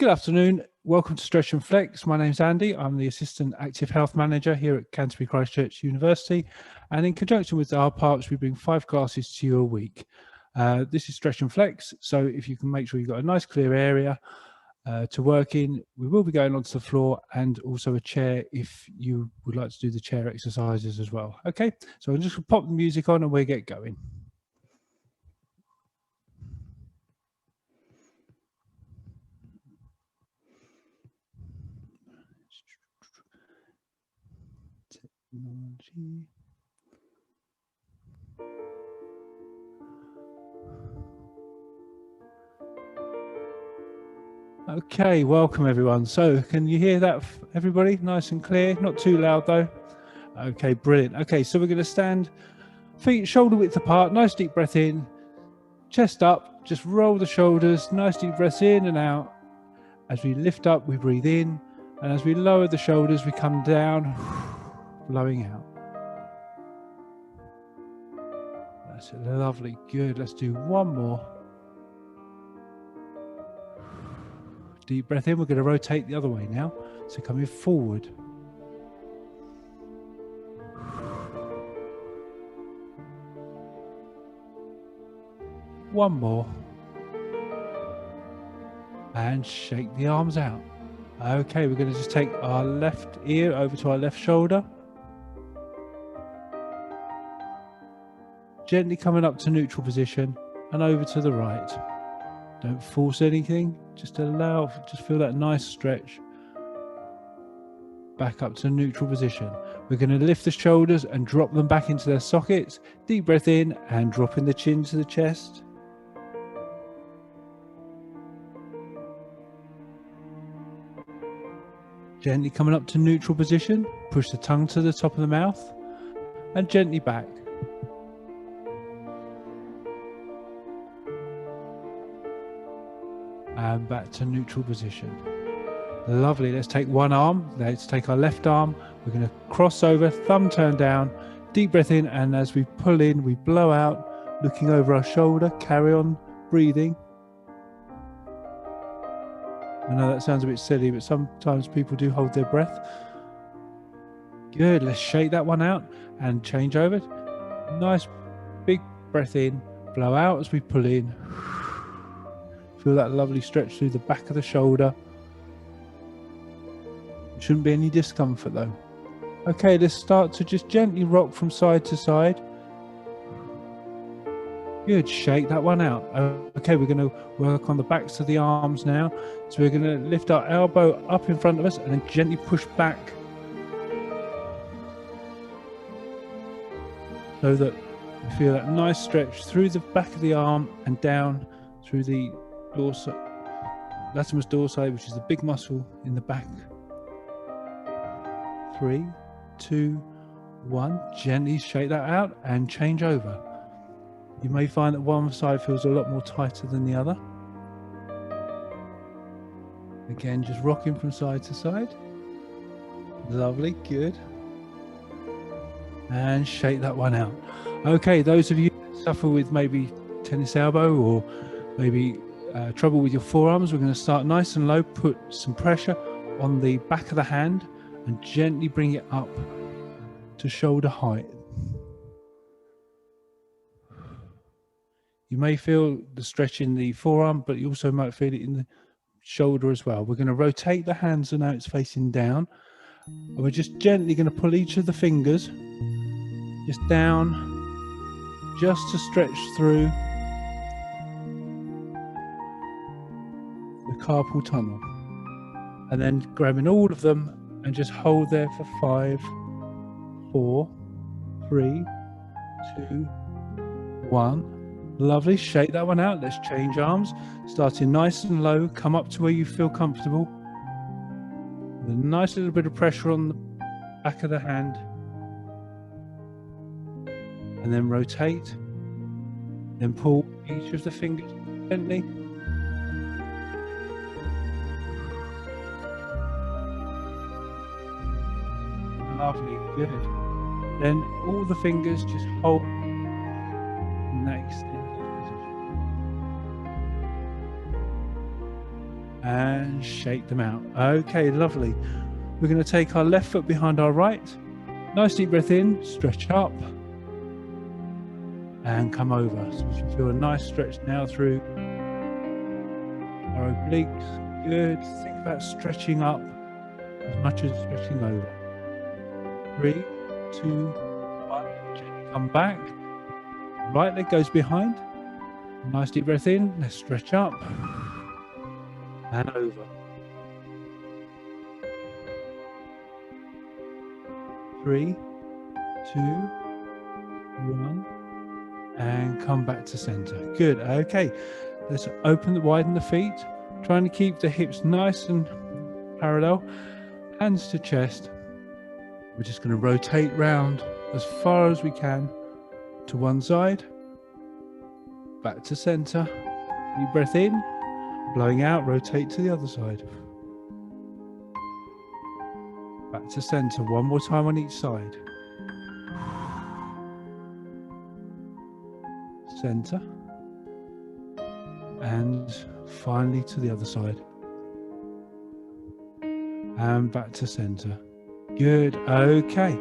Good afternoon. Welcome to Stretch and Flex. My name's Andy. I'm the Assistant Active Health Manager here at Canterbury Christchurch University. And in conjunction with our parks, we bring 5 classes to you a week. This is Stretch and Flex. So if you can make sure you've got a nice clear area to work in, we will be going onto the floor and also a chair if you would like to do the chair exercises as well. Okay, so I'm just going to pop the music on and we'll get going. Technology. Okay, welcome everyone. So can you hear that, everybody? Nice and clear, not too loud though. Okay, brilliant. Okay, so we're going to stand feet shoulder width apart, nice deep breath in, chest up, just roll the shoulders, nice deep breaths in and out. As we lift up, we breathe in, and as we lower the shoulders, we come down, blowing out. That's lovely, good. Let's do one more. Deep breath in, we're going to rotate the other way now. So coming forward. One more. And shake the arms out. Okay, we're going to just take our left ear over to our left shoulder. Gently coming up to neutral position and over to the right. Don't force anything, just allow, just feel that nice stretch. Back up to neutral position. We're going to lift the shoulders and drop them back into their sockets. Deep breath in and dropping the chin to the chest. Gently coming up to neutral position. Push the tongue to the top of the mouth and gently back. And back to neutral position. Lovely. Let's take one arm. Let's take our left arm. We're going to cross over, thumb turned down, deep breath in, and as we pull in, we blow out, looking over our shoulder. Carry on breathing. I know that sounds a bit silly, but sometimes people do hold their breath. Good. Let's shake that one out and change over. Nice big breath in, blow out as we pull in. Feel that lovely stretch through the back of the shoulder. Shouldn't be any discomfort though. Okay, let's start to just gently rock from side to side. Good, shake that one out. Okay, we're going to work on the backs of the arms now. So we're going to lift our elbow up in front of us and then gently push back. So that we feel that nice stretch through the back of the arm and down through the latissimus dorsi, which is the big muscle in the back. 3, 2, 1. Gently shake that out and change over. You may find that one side feels a lot more tighter than the other. Again, just rocking from side to side. Lovely, good. And shake that one out. Okay, those of you that suffer with maybe tennis elbow or maybe trouble with your forearms, we're going to start nice and low, put some pressure on the back of the hand and gently bring it up to shoulder height. You may feel the stretch in the forearm, but you also might feel it in the shoulder as well. We're going to rotate the hands so now it's facing down. And we're just gently going to pull each of the fingers just down, just to stretch through the carpal tunnel, and then grabbing all of them and just hold there for 5, 4, 3, 2, 1. Lovely. Shake that one out. Let's change arms, starting nice and low. Come up to where you feel comfortable with a nice little bit of pressure on the back of the hand, and then rotate, then pull each of the fingers gently. Lovely, good. Then all the fingers just hold in that extended position. and shake them out. Okay, lovely. We're going to take our left foot behind our right. Nice deep breath in, stretch up and come over. So we should feel a nice stretch now through our obliques. Good. Think about stretching up as much as stretching over. 3, 2, 1. Gently come back. Right leg goes behind. Nice deep breath in. Let's stretch up and over. 3, 2, 1, and come back to center. Good. Okay, let's widen the feet, trying to keep the hips nice and parallel, hands to chest. We're just going to rotate round as far as we can to one side, back to center. Deep breath in, blowing out, rotate to the other side. Back to center, one more time on each side. Center. And finally to the other side. And back to center. Good, okay.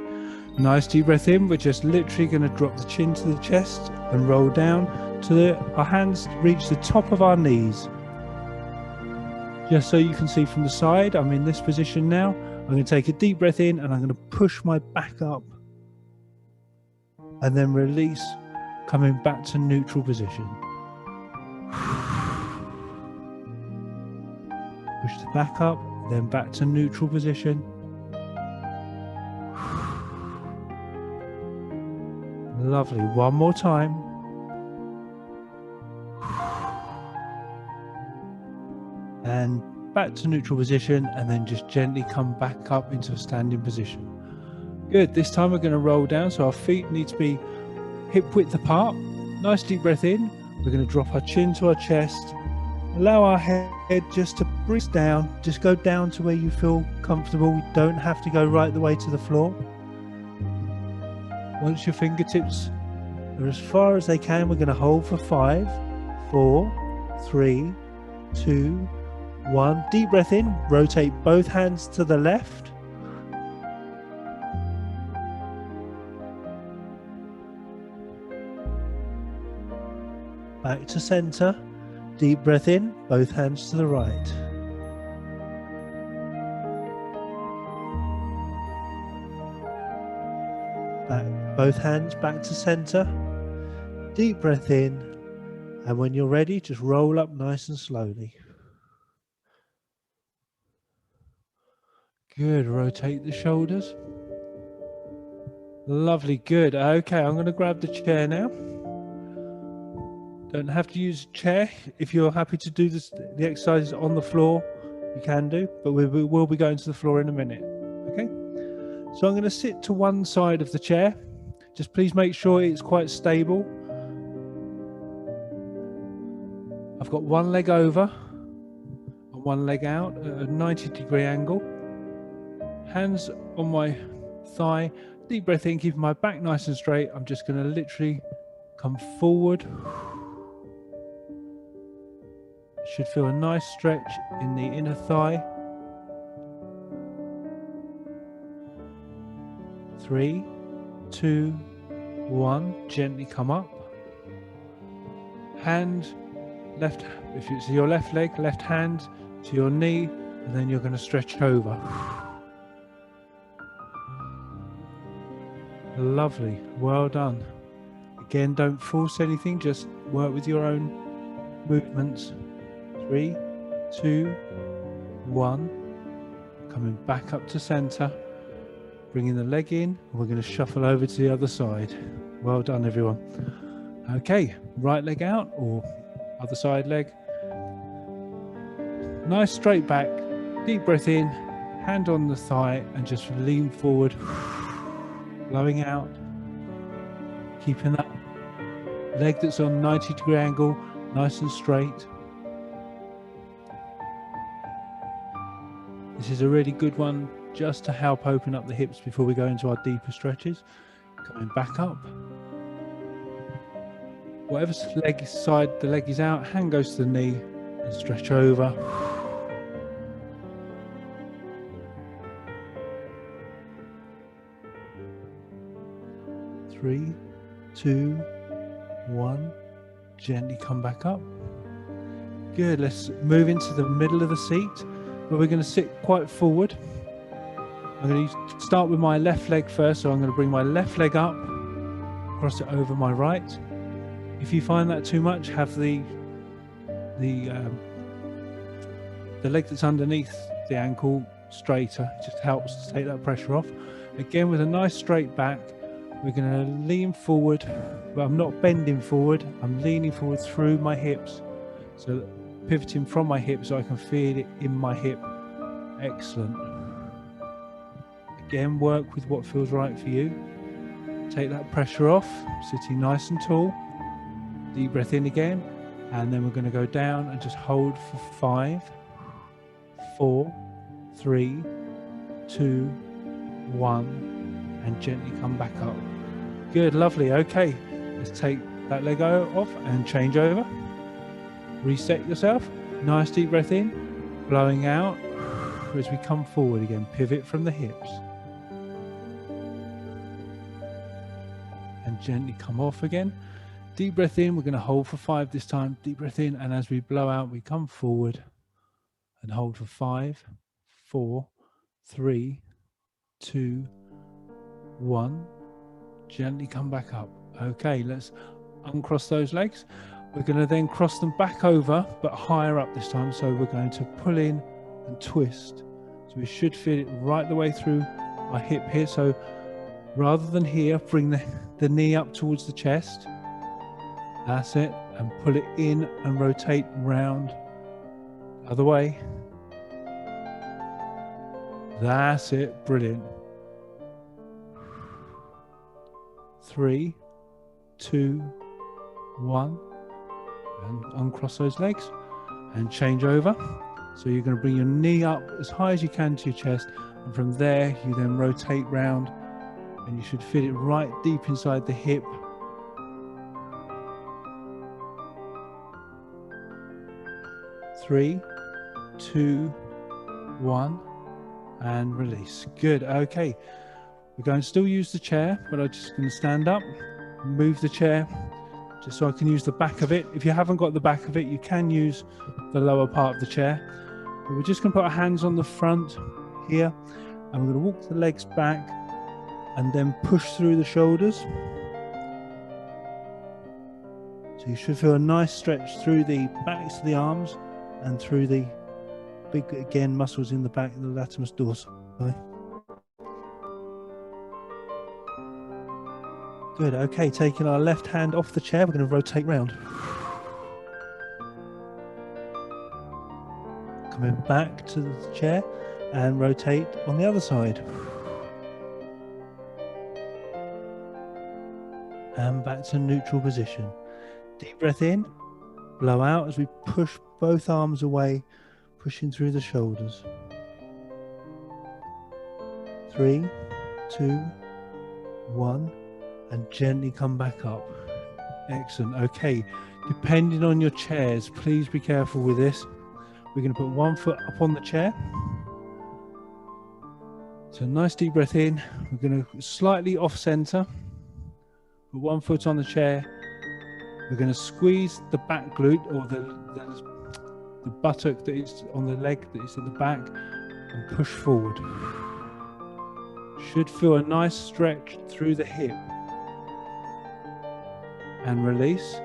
Nice deep breath in. We're just literally going to drop the chin to the chest and roll down to our hands reach the top of our knees. Just so you can see from the side, I'm in this position now. I'm going to take a deep breath in and I'm going to push my back up and then release, coming back to neutral position. Push the back up, then back to neutral position. Lovely. One more time. And back to neutral position, and then just gently come back up into a standing position. Good. This time we're going to roll down, so our feet need to be hip width apart. Nice deep breath in. We're going to drop our chin to our chest. Allow our head just to breathe down. Just go down to where you feel comfortable. You don't have to go right the way to the floor. Once your fingertips are as far as they can, we're going to hold for 5, 4, 3, 2, 1. Deep breath in. Rotate both hands to the left. Back to center. Deep breath in. Both hands to the right. Both hands back to center. Deep breath in. And when you're ready, just roll up nice and slowly. Good. Rotate the shoulders. Lovely. Good. Okay, I'm going to grab the chair now. Don't have to use a chair. If you're happy to do this, the exercises on the floor, you can do, but we will be going to the floor in a minute. Okay? So I'm going to sit to one side of the chair. Just please make sure it's quite stable. I've got one leg over and one leg out at a 90-degree angle. Hands on my thigh. Deep breath in, keeping my back nice and straight. I'm just going to literally come forward. Should feel a nice stretch in the inner thigh. 3, 2, 1. Gently come up. Hand, left, if it's your left leg, left hand to your knee, and then you're going to stretch over. Lovely. Well done. Again, don't force anything, just work with your own movements. 3, 2, 1. Coming back up to center. Bringing the leg in. We're going to shuffle over to the other side. Well done, everyone. Okay, right leg out or other side leg. Nice straight back. Deep breath in. Hand on the thigh and just lean forward. Blowing out. Keeping that leg that's on 90-degree angle nice and straight. This is a really good one just to help open up the hips before we go into our deeper stretches. Coming back up. Whatever leg side the leg is out, hand goes to the knee and stretch over. 3, 2, 1. Gently come back up. Good. Let's move into the middle of the seat where we're going to sit quite forward. I'm going to start with my left leg first, so I'm going to bring my left leg up, cross it over my right. If you find that too much, have the leg that's underneath the ankle straighter. It just helps to take that pressure off. Again, with a nice straight back, we're going to lean forward, but I'm not bending forward. I'm leaning forward through my hips, so pivoting from my hips so I can feel it in my hip. Excellent. Again, work with what feels right for you. Take that pressure off, sitting nice and tall. Deep breath in again, and then we're going to go down and just hold for 5, 4, 3, 2, 1, and gently come back up. Good, lovely. Okay, let's take that leg off and change over. Reset yourself. Nice deep breath in, blowing out as we come forward again. Pivot from the hips. And gently come off again. Deep breath in, we're going to hold for 5 this time. Deep breath in, and as we blow out, we come forward and hold for 5, 4, 3, 2, 1. Gently come back up. Okay, let's uncross those legs. We're going to then cross them back over, but higher up this time. So we're going to pull in and twist. So we should feel it right the way through our hip here. So rather than here, bring the knee up towards the chest. That's it. And pull it in and rotate round the other way. That's it. Brilliant. 3, 2, 1. And uncross those legs and change over. So you're going to bring your knee up as high as you can to your chest, and from there you then rotate round, and you should feel it right deep inside the hip. Three, 2, 1, and release. Good. Okay, we're going to still use the chair, but I'm just going to stand up, move the chair just so I can use the back of it. If you haven't got the back of it, you can use the lower part of the chair. But we're just going to put our hands on the front here, and we're going to walk the legs back and then push through the shoulders. So you should feel a nice stretch through the backs of the arms and through the big, again, muscles in the back of the latissimus dorsi. Good. Okay, taking our left hand off the chair, we're going to rotate round. Coming back to the chair and rotate on the other side. And back to neutral position. Deep breath in, blow out as we push both arms away, pushing through the shoulders. 3, 2, 1. And gently come back up. Excellent. Okay, depending on your chairs, please be careful with this. We're going to put one foot up on the chair. So nice deep breath in. We're going to slightly off center. Put one foot on the chair. We're going to squeeze the back glute, or the buttock that is on the leg that is at the back, and push forward. Should feel a nice stretch through the hip. And release.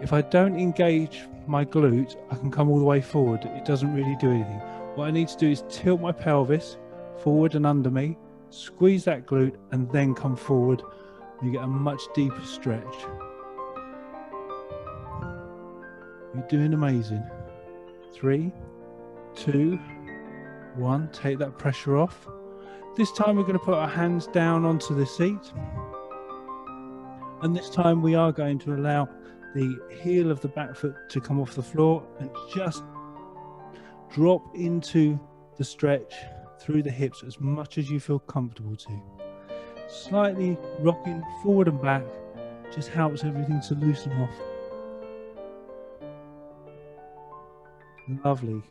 If I don't engage my glute, I can come all the way forward. It doesn't really do anything. What I need to do is tilt my pelvis forward and under me, squeeze that glute, and then come forward. You get a much deeper stretch. You're doing amazing. 3, 2, 1. Take that pressure off. This time we're going to put our hands down onto the seat. And this time we are going to allow the heel of the back foot to come off the floor and just drop into the stretch through the hips as much as you feel comfortable to. Slightly rocking forward and back just helps everything to loosen off. Lovely.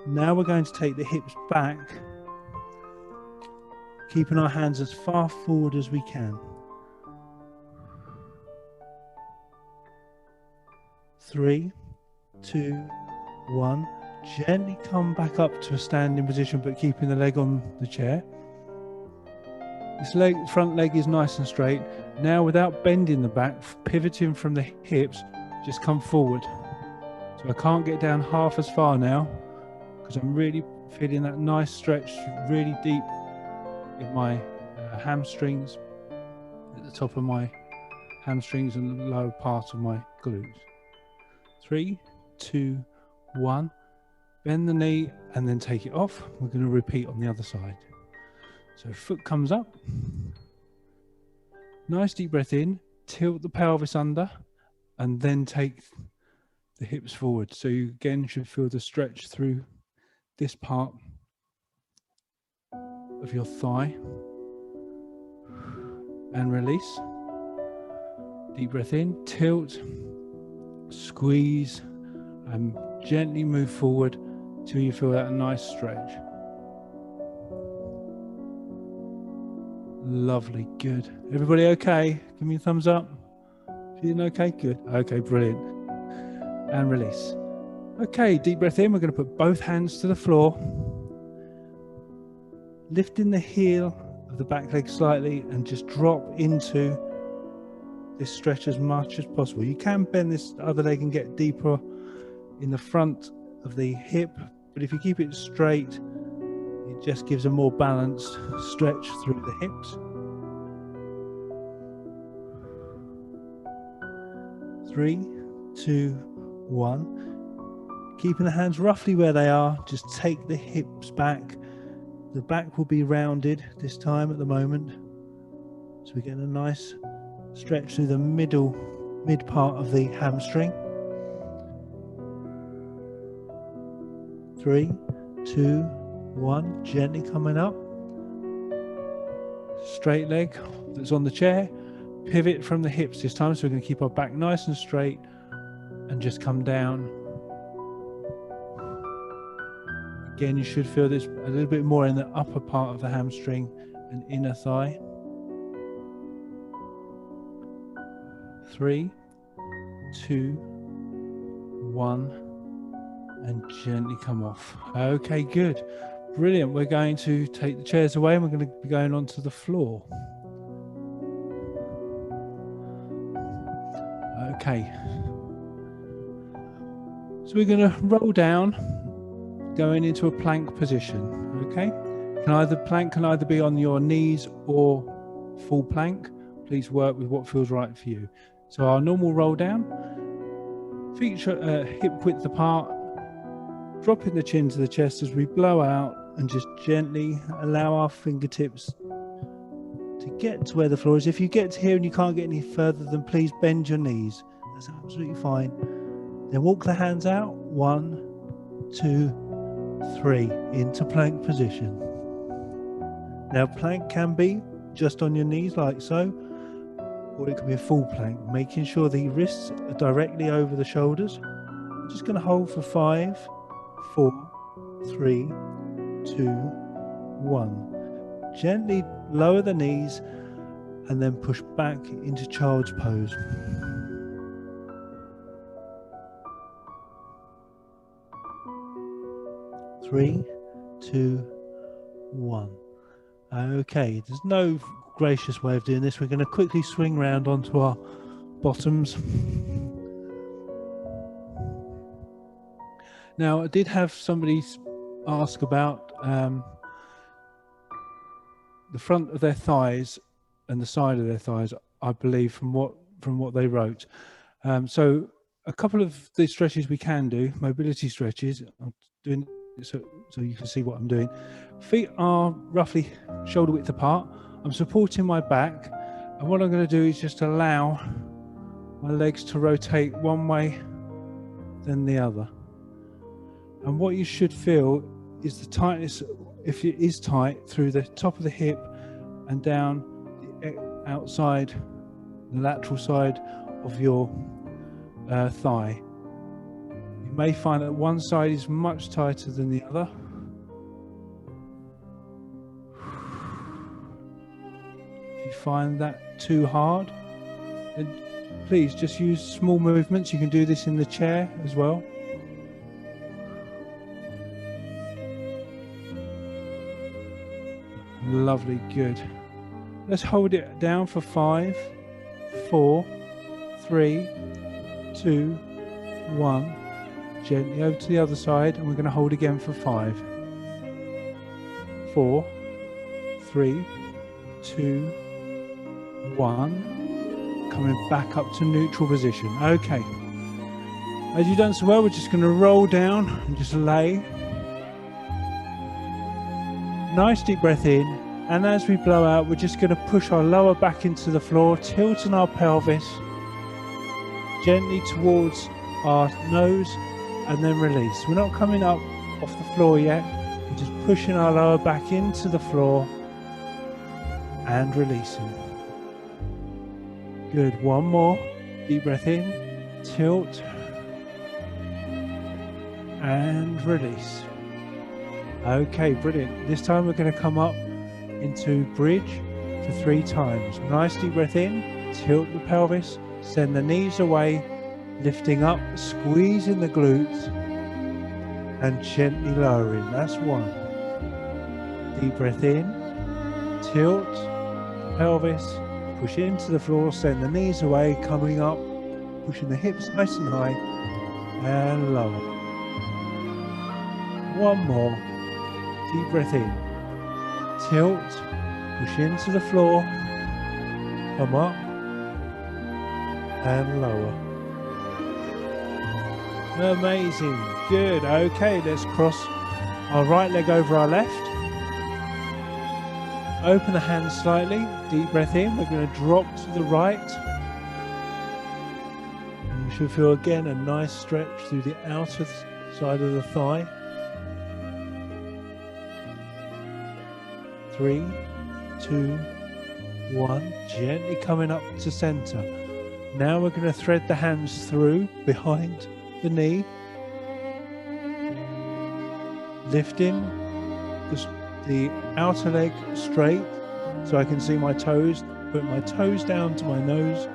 Now we're going to take the hips back, keeping our hands as far forward as we can. 3, 2, 1. Gently come back up to a standing position, but keeping the leg on the chair. This front leg is nice and straight. Now, without bending the back, pivoting from the hips, just come forward. So I can't get down half as far now because I'm really feeling that nice stretch really deep in my hamstrings, at the top of my hamstrings and the lower part of my glutes. 3, 2, 1. Bend the knee and then take it off. We're going to repeat on the other side. So foot comes up. Nice deep breath in. Tilt the pelvis under and then take the hips forward. So you again should feel the stretch through this part of your thigh. And release. Deep breath in. Tilt. Squeeze. And gently move forward till you feel that nice stretch. Lovely, good. Everybody okay? Give me a thumbs up. Feeling okay? Good. Okay, brilliant. And release. Okay, deep breath in. We're going to put both hands to the floor. Lifting the heel of the back leg slightly and just drop into this stretch as much as possible. You can bend this other leg and get deeper in the front of the hip, but if you keep it straight, it just gives a more balanced stretch through the hips. 3, 2, 1. Keeping the hands roughly where they are, just take the hips back. The back will be rounded this time at the moment, so we're getting a nice stretch through the mid part of the hamstring. 3, 2, 1. Gently coming up. Straight leg that's on the chair. Pivot from the hips this time, so we're going to keep our back nice and straight and just come down. Again, you should feel this a little bit more in the upper part of the hamstring and inner thigh. 3, 2, 1. And gently come off. Okay, good. Brilliant. We're going to take the chairs away and we're going to be going onto the floor. Okay. So we're going to roll down, going into a plank position. Okay. Plank can either be on your knees or full plank. Please work with what feels right for you. So our normal roll down, feet hip width apart, dropping the chin to the chest as we blow out and just gently allow our fingertips to get to where the floor is. If you get to here and you can't get any further, then please bend your knees. That's absolutely fine. Then walk the hands out. 1, 2, 3 into plank position. Now plank can be just on your knees like so, or it can be a full plank, making sure the wrists are directly over the shoulders. I'm just going to hold for 5, 4, 3, 2, 1. Gently lower the knees and then push back into child's pose. Three, 2, 1. Okay, there's no gracious way of doing this. We're going to quickly swing round onto our bottoms. Now, I did have somebody ask about the front of their thighs and the side of their thighs, I believe, from what they wrote. So a couple of the stretches we can do, mobility stretches. I'm doing so you can see what I'm doing. Feet are roughly shoulder width apart. I'm supporting my back, and what I'm going to do is just allow my legs to rotate one way, then the other. And what you should feel is the tightness, if it is tight, through the top of the hip and down the outside, the lateral side of your thigh. You may find that one side is much tighter than the other. If you find that too hard, then Please just use small movements. You can do this in the chair as well. Lovely, good. Let's hold it down for 5, 4, 3, 2, 1. Gently over to the other side, and we're going to hold again for 5, 4, 3, 2, 1. Coming back up to neutral position. Okay. As you've done so well, we're just going to roll down and just lay. Nice deep breath in, and as we blow out, we're just going to push our lower back into the floor, tilting our pelvis gently towards our nose, and then release. We're not coming up off the floor yet, we're just pushing our lower back into the floor and releasing. Good, one more. Deep breath in, tilt, and release. Okay, brilliant. This time we're going to come up into bridge for 3 times. Nice deep breath in, tilt the pelvis, send the knees away, lifting up, squeezing the glutes, and gently lowering. That's 1. Deep breath in, tilt, pelvis, push into the floor, send the knees away, coming up, pushing the hips nice and high, and lower. 1 more. Deep breath in, tilt, push into the floor, come up, and lower. Amazing, good. Okay, let's cross our right leg over our left. Open the hands slightly, deep breath in, we're going to drop to the right. And you should feel again a nice stretch through the outer side of the thigh. 3, 2, 1, gently coming up to center. Now we're going to thread the hands through behind the knee, lifting the outer leg straight so I can see my toes, put my toes down to my nose.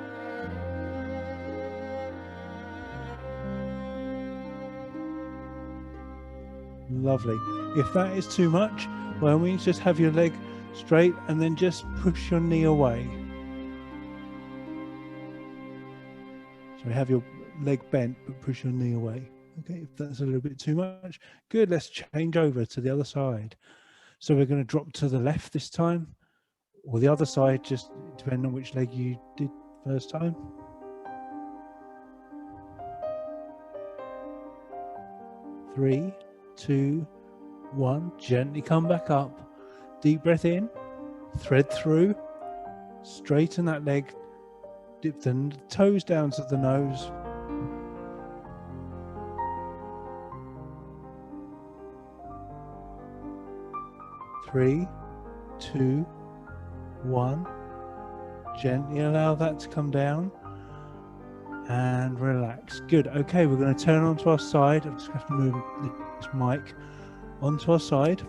Lovely. If that is too much, by all means just have your leg straight and then just push your knee away. So have your leg bent but push your knee away. Okay, if that's a little bit too much, good. Let's change over to the other side. So we're going to drop to the left this time, or the other side, just depending on which leg you did first time. 3, 2, 1, gently come back up. Deep breath in, thread through, straighten that leg, dip the toes down to the nose. Three, 2, 1. Gently allow that to come down and relax. Good. Okay, we're going to turn onto our side. I'm just going to have to move this mic onto our side.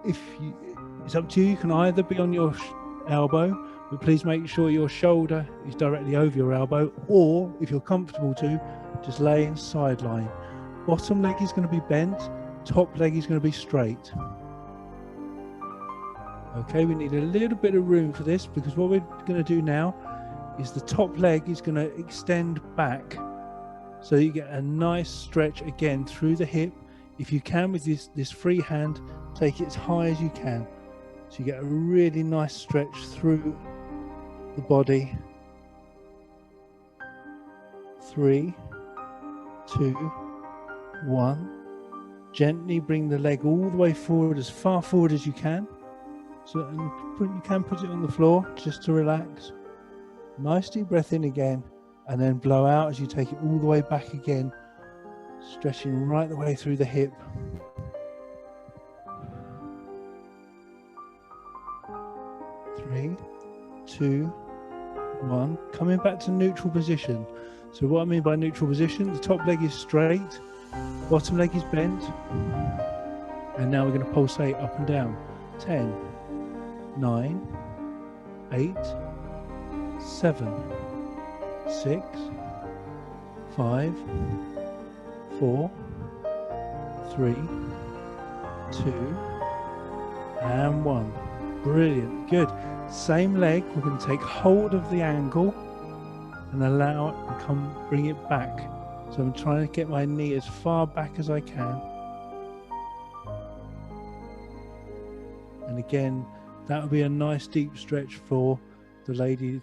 It's up to you. You can either be on your elbow, but please make sure your shoulder is directly over your elbow, or if you're comfortable to, just lay in sideline. Bottom leg is going to be bent, top leg is going to be straight. Okay, we need a little bit of room for this, because what we're going to do now is the top leg is going to extend back, so you get a nice stretch again through the hip. If you can, with this free hand, take it as high as you can, so you get a really nice stretch through the body. 3, 2, 1. Gently bring the leg all the way forward, as far forward as you can. So you can put it on the floor just to relax. Nice deep breath in again, and then blow out as you take it all the way back again, stretching right the way through the hip. 3, 2, 1. Coming back to neutral position. So what I mean by neutral position, the top leg is straight, bottom leg is bent, and now we're going to pulsate up and down. 10, 9, 8, 7, 6, 5, 4, 3, 2, and 1. Brilliant. Good. Same leg. We're going to take hold of the ankle and allow it and bring it back. So I'm trying to get my knee as far back as I can. And again, that would be a nice deep stretch for the lady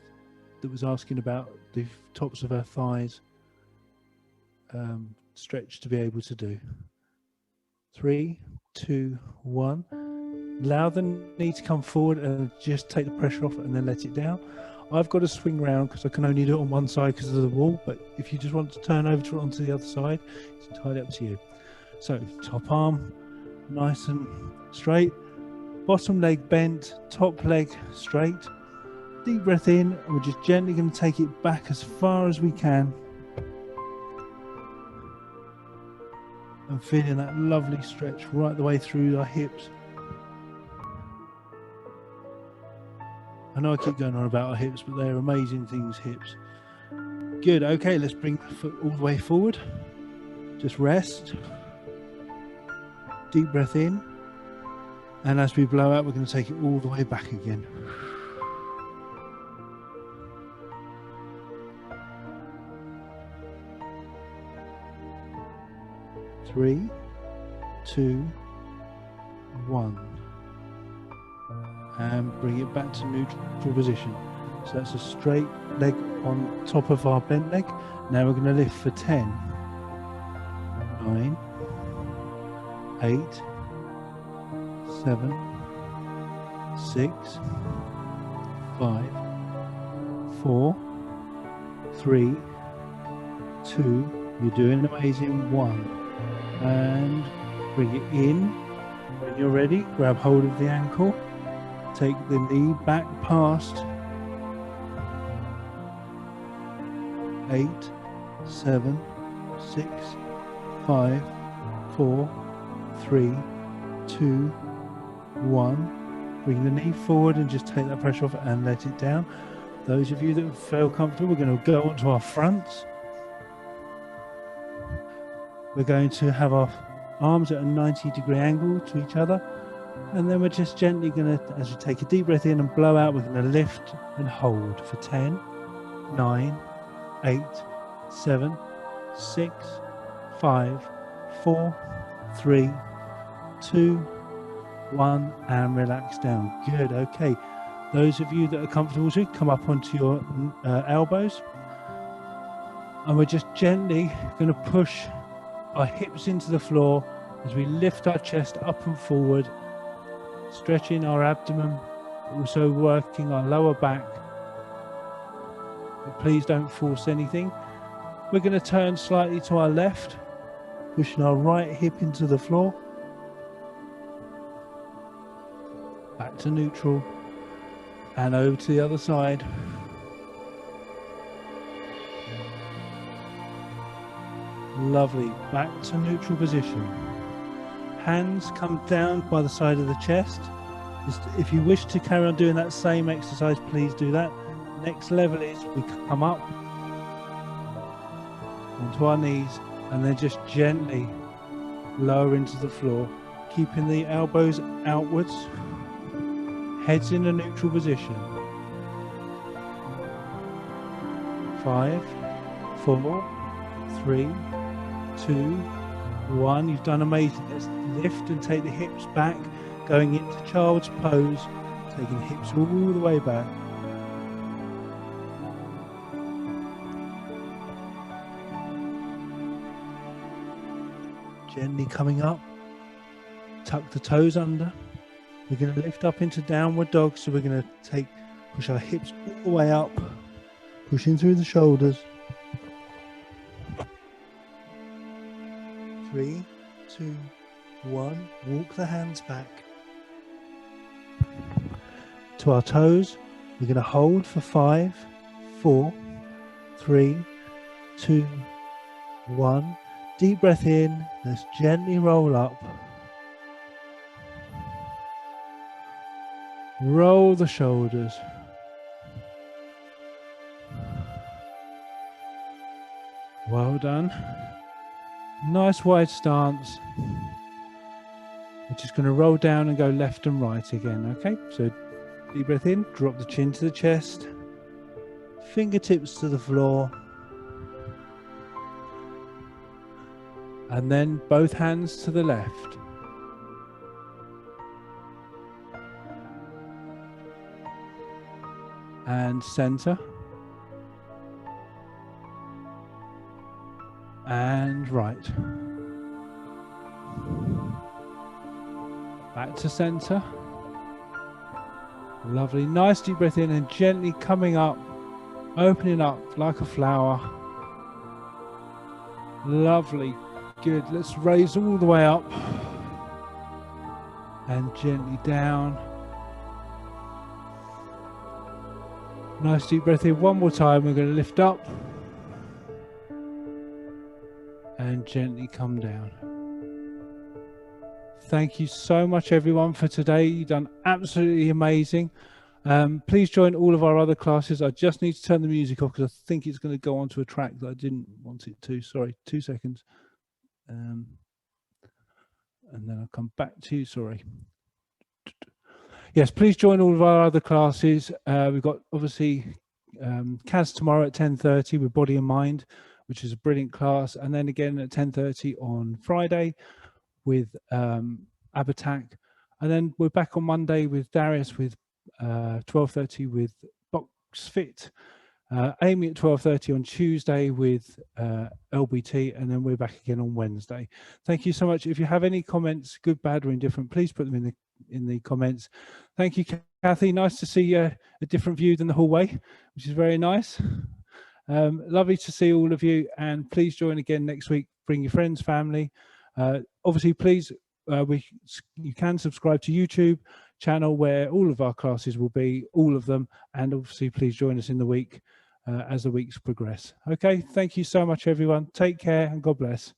that was asking about the tops of her thighs stretch to be able to do. 3, 2, 1. Allow the knee to come forward and just take the pressure off and then let it down. I've got to swing round because I can only do it on one side because of the wall, but if you just want to turn over to it onto the other side, it's entirely up to you. So top arm nice and straight, bottom leg bent, top leg straight. Deep breath in, and we're just gently going to take it back as far as we can. And feeling that lovely stretch right the way through our hips. I know I keep going on about our hips, but they're amazing things, hips. Good, okay, let's bring the foot all the way forward. Just rest. Deep breath in. And as we blow out, we're going to take it all the way back again. Three, 2, 1. And bring it back to neutral position. So that's a straight leg on top of our bent leg. Now we're going to lift for 10, 9, 8, 7, 6, 5, 4, 3, 2. You're doing amazing. 1. And bring it in. When you're ready, grab hold of the ankle. Take the knee back past 8, 7, 6, 5, 4, 3, 2, 1. Bring the knee forward and just take that pressure off and let it down. Those of you that feel comfortable, we're going to go onto our fronts. We're going to have our arms at a 90-degree angle to each other. And then we're just gently going to, as you take a deep breath in and blow out, we're going to lift and hold for 10, 9, 8, 7, 6, 5, 4, 3, 2, 1, and relax down. Good, okay. Those of you that are comfortable to come up onto your elbows. And we're just gently going to push our hips into the floor as we lift our chest up and forward, stretching our abdomen, also working our lower back. But please don't force anything. We're going to turn slightly to our left, pushing our right hip into the floor. Back to neutral and over to the other side. Lovely, back to neutral position. Hands come down by the side of the chest. If you wish to carry on doing that same exercise, please do that. Next level is we come up onto our knees and then just gently lower into the floor, keeping the elbows outwards, heads in a neutral position. 5, 4, 3, 2, 1. You've done amazing. Let's lift and take the hips back, going into child's pose, taking hips all the way back. Gently coming up, tuck the toes under. We're going to lift up into downward dog, so we're going to push our hips all the way up, pushing through the shoulders. 3, 2, 1. Walk the hands back to our toes. We're going to hold for 5, 4, 3, 2, 1. Deep breath in. Let's gently roll up. Roll the shoulders. Well done. Nice wide stance. We're just going to roll down and go left and right again, okay? So deep breath in, drop the chin to the chest, fingertips to the floor, and then both hands to the left. And center. And right. Back to center. Lovely. Nice deep breath in and gently coming up, opening up like a flower. Lovely. Good. Let's raise all the way up and gently down. Nice deep breath in. One more time. We're going to lift up and gently come down. Thank you so much, everyone, for today. You've done absolutely amazing. Please join all of our other classes. I just need to turn the music off because I think it's going to go onto a track that I didn't want it to. Sorry, 2 seconds. And then I'll come back to you. Sorry. Yes, please join all of our other classes. We've got, obviously, CAS tomorrow at 10:30 with Body and Mind, which is a brilliant class. And then again at 10:30 on Friday with Abatak. And then we're back on Monday with Darius with 12:30 with Box Fit. Amy at 12:30 on Tuesday with LBT, and then we're back again on Wednesday. Thank you so much. If you have any comments, good, bad, or indifferent, please put them in the comments. Thank you, Kathy. Nice to see a different view than the hallway, which is very nice. Lovely to see all of you, and please join again next week. Bring your friends, family. Obviously, please, you can subscribe to YouTube channel where all of our classes will be, all of them, and obviously please join us in the week as the weeks progress. Okay, thank you so much, everyone. Take care and God bless.